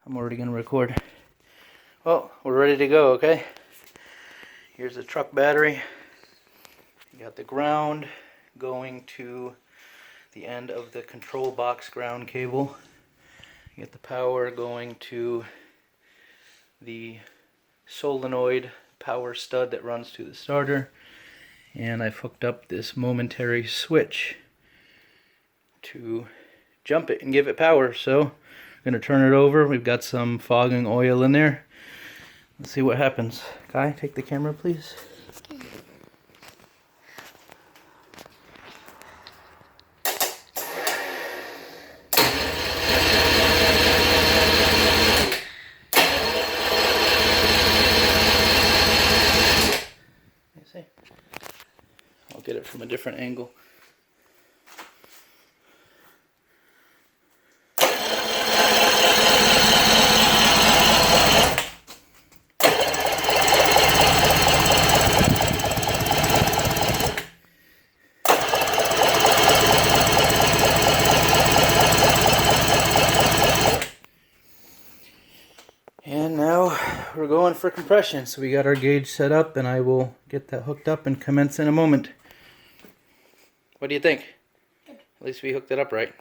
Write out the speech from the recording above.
I'm already going to record. Well, we're ready to go, okay? Here's the truck battery. You got the ground going to the end of the control box ground cable. You got the power going to the solenoid power stud that runs to the starter. And I've hooked up this momentary switch to jump it and give it power. So I'm going to turn it over. We've got some fogging oil in there. Let's see what happens. Kai, take the camera, please. See? I'll get it from a different angle. And now we're going for compression. So we got our gauge set up, and I will get that hooked up and commence in a moment. What do you think? Good. At least we hooked it up right.